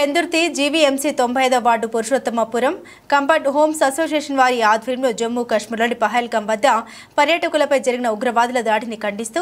Pendurthi GVMC 95వ ward Purushottamapuram comfort homes association వారి ఆధ్వర్యంలో జమ్మూ కాశ్మీర్లోని పహల్గాం వద్ద పర్యాటకులపై జరిగిన ఉగ్రవాదుల దాడిని ఖండిస్తూ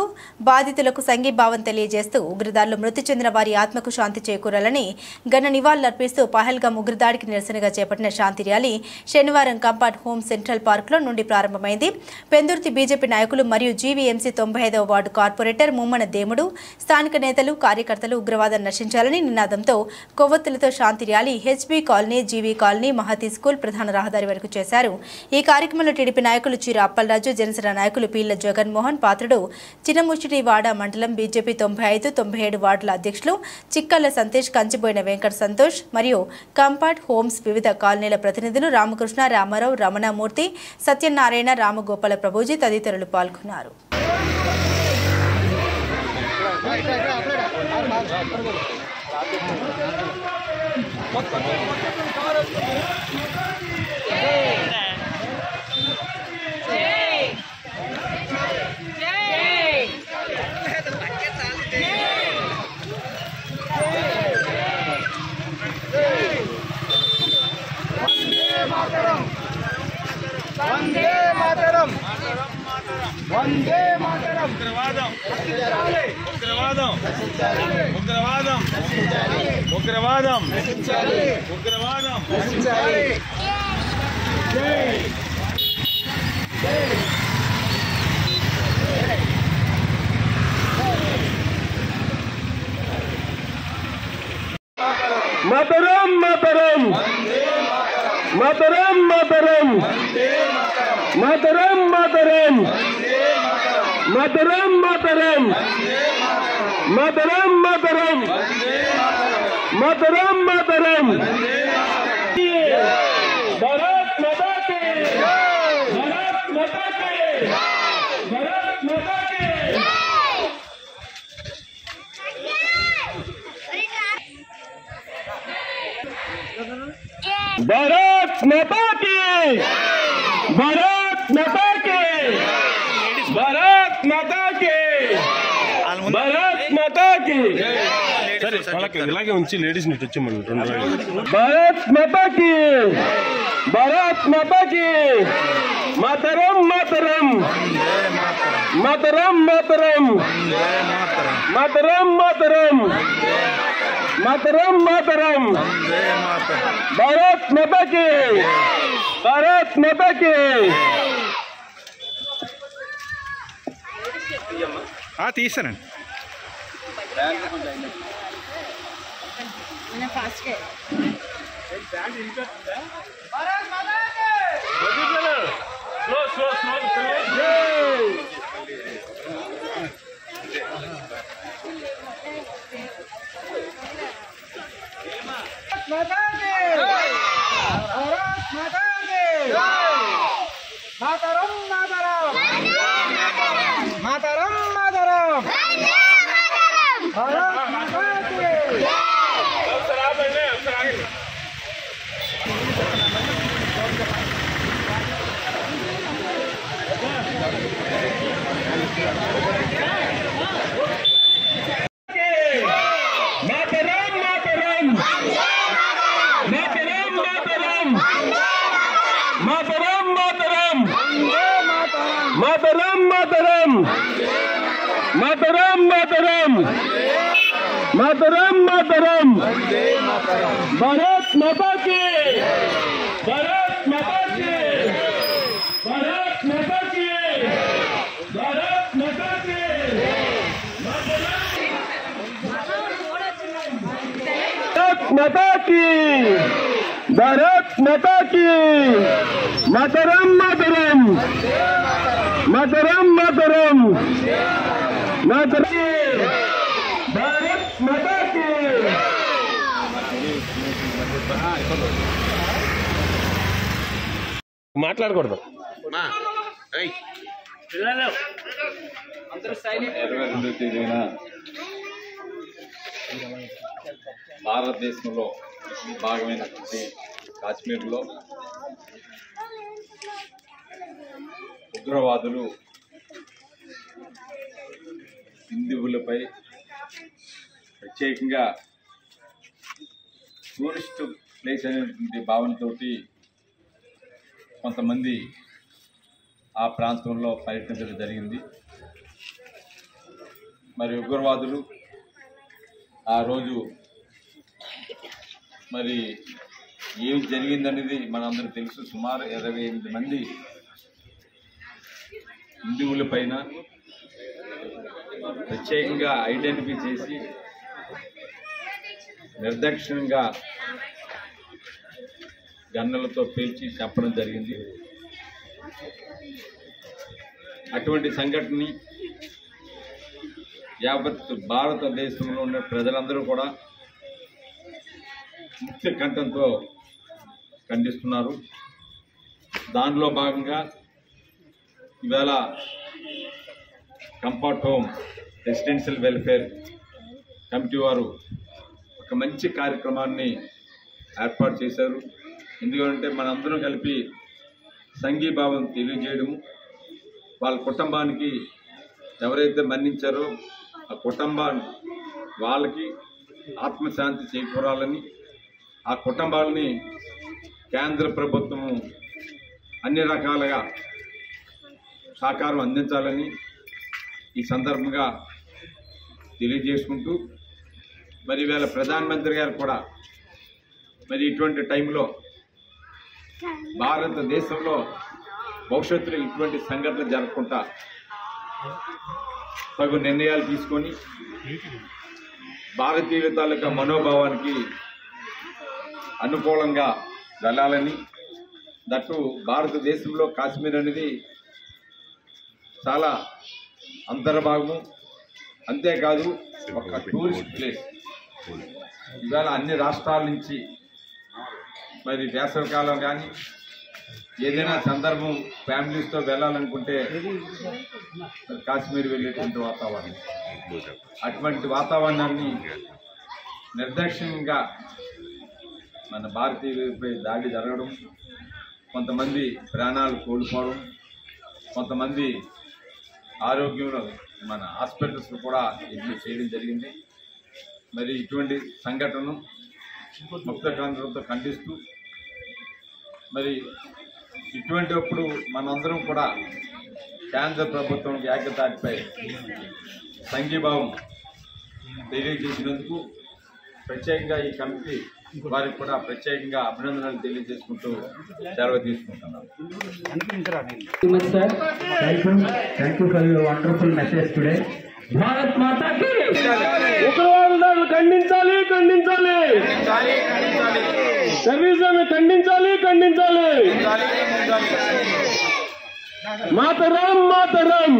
బాధితులకు సంఘీభావం తెలియజేస్తూ ఉగ్రదాడుల్లో మృతి చెందిన వారి ఆత్మకు శాంతి చేకూరాలని ఘన నివాళులర్పిస్తూ పహల్గాం ఉగ్రదాడికి నిరసనగా చేపట్టిన శాంతి ర్యాలీ శనివారం కంఫర్ట్ హోమ్స్ సెంట్రల్ పార్కులో నుండి ప్రారంభమైంది. పెందుర్తి బీజేపీ నాయకులు మరియు జీవీఎంసీ 95వ వార్డు కార్పొరేటర్ ముమ్మన దేముడు స్థానిక నేతలు కార్యకర్తలు ఉగ్రవాదాన్ని నశించాలని నినాదంతో కొవ్వొత్తులతో శాంతి rally HB colony, GV colony, Mahathi school ప్రధాన రహదారి వరకు చేశారు. ఈ కార్యక్రమంలో టీడీపీ నాయకులు చీర అప్పలరాజు, జనసేన నాయకులు పీళ్ల జగన్మోహన్, పాత్రుడు చిన్నముచ్చిటివాడ మండలం బీజేపీ 95, 97 వార్డుల అధ్యక్షులు చిక్కల్ల సంతోష్, కంచిపోయిన వెంకట సంతోష్ మరియు కంఫర్ట్ హోమ్స్ వివిధ కాలనీల ప్రతినిధులు రామకృష్ణ, రామారావు, రమణమూర్తి, సత్యనారాయణ, రామగోపాల ప్రభుజీ తదితరులు పాల్గొన్నారు. వందే మాతరం వందే మాతరం ఉగ్రవాదం ఉగ్రవాదం ఉగ్రవాదం ఉగ్రవాదం ఉగ్రవాదం మాతరం మాతరం మాతరం మాతరం మాతరం మాతరం మాతరం మాతరం మాతరం మాతరం మాతరం మాతరం Bharat Mata key Bharat Mata key Bharat Mata key Bharat माता की भारत माता की भारत माता की भारत माता की सर इलाके उंची लेडीज नी टच भारत माता की भारत माता की मातरम मातरम मातरम मातरम मातरम मातरम मातरम मातरम भारत माता की भारत माता की తీసానండి మాతరం మాతరం మాతరం మాతరం భారత్ మాతా కీ मातरम मातरम मातरम मातरम मातरम मातरम मातरम मातरम मातरम मातरम मातरम मातरम भारत माता की भारत माता की भारत माता की भारत माता की भारत माता की भारत माता की मातरम मातरम मातरम मातरम मातरम भारत माता की మాట్లాడకూడదు భారతదేశంలో భాగమైనటువంటి కాశ్మీర్లో ఉగ్రవాదులు హిందువులపై ప్రత్యేకంగా టూరిస్ట్ ప్లేస్ అనేటువంటి భావనతో కొంతమంది ఆ ప్రాంతంలో పర్యటించడం జరిగింది. మరి ఉగ్రవాదులు ఆ రోజు మరి ఏం జరిగిందనేది మనందరూ తెలుసు. సుమారు 28 మంది హిందువుల పైన ప్రత్యేకంగా ఐడెంటిఫై చేసి నిర్దాక్షిణ్యంగా గన్నులతో పేల్చి చంపడం జరిగింది. అటువంటి సంఘటనని యావత్ భారతదేశంలో ఉన్న ప్రజలందరూ కూడా ముఖ్య కంఠంతో ఖండిస్తున్నారు. దానిలో భాగంగా ఇవాళ comfort home residential welfare committee వారు ఒక మంచి కార్యక్రమాన్ని ఏర్పాటు చేశారు. ఎందుకంటే మనందరం కలిపి సంఘీభావం తెలియజేయడం, వాళ్ళ కుటుంబానికి ఎవరైతే మరణించారో ఆ కుటుంబాన్ని వాళ్ళకి ఆత్మశాంతి చేకూరాలని, ఆ కుటుంబాలని కేంద్ర ప్రభుత్వము అన్ని రకాలుగా సహకారం అందించాలని ఈ సందర్భంగా తెలియజేసుకుంటూ, మరి ఇవాళ ప్రధానమంత్రి గారు కూడా మరి ఇటువంటి టైంలో భారతదేశంలో భవిష్యత్తులో ఇటువంటి సంఘటనలు జరగకుండా తగు నిర్ణయాలు తీసుకొని భారతీయుల తాలూకా మనోభావానికి అనుకూలంగా వెళ్ళాలని, దట్టు భారతదేశంలో కాశ్మీర్ అనేది చాలా అంతర్భాగము, అంతేకాదు ఒక టూరిస్ట్ ప్లేస్. ఇవాళ అన్ని రాష్ట్రాల నుంచి మరి వేసవికాలం కానీ ఏదైనా సందర్భం ఫ్యామిలీస్తో వెళ్ళాలనుకుంటే కాశ్మీర్ వెళ్ళేటువంటి వాతావరణం, అటువంటి వాతావరణాన్ని నిర్దాక్షిణ్యంగా మన భారతీయులపై దాడి జరగడం, కొంతమంది ప్రాణాలు కోల్పోవడం, కొంతమంది ఆరోగ్యంలో మన హాస్పిటల్స్ కూడా అడ్మిట్ చేయడం జరిగింది. మరి ఇటువంటి సంఘటనను ముక్తకాంధ్రంతో ఖండిస్తూ, మరి ఇటువంటిప్పుడు మనందరం కూడా కేంద్ర ప్రభుత్వం ఏకతాటిపై సంఘీభావం తెలియజేసినందుకు ప్రత్యేకంగా ఈ కమిటీ వారికి కూడా ప్రత్యేకంగా అభినందనలు తెలియజేసుకుంటూ సెలవు తీసుకుంటున్నాను. Thank you for your wonderful message today. Bharat Mata కీ ఉగ్రవాదులను ఖండించాలి, ఖండించాలి, టెర్రరిజం ఖండించాలి, ఖండించాలి. మాతరం, మాతరం.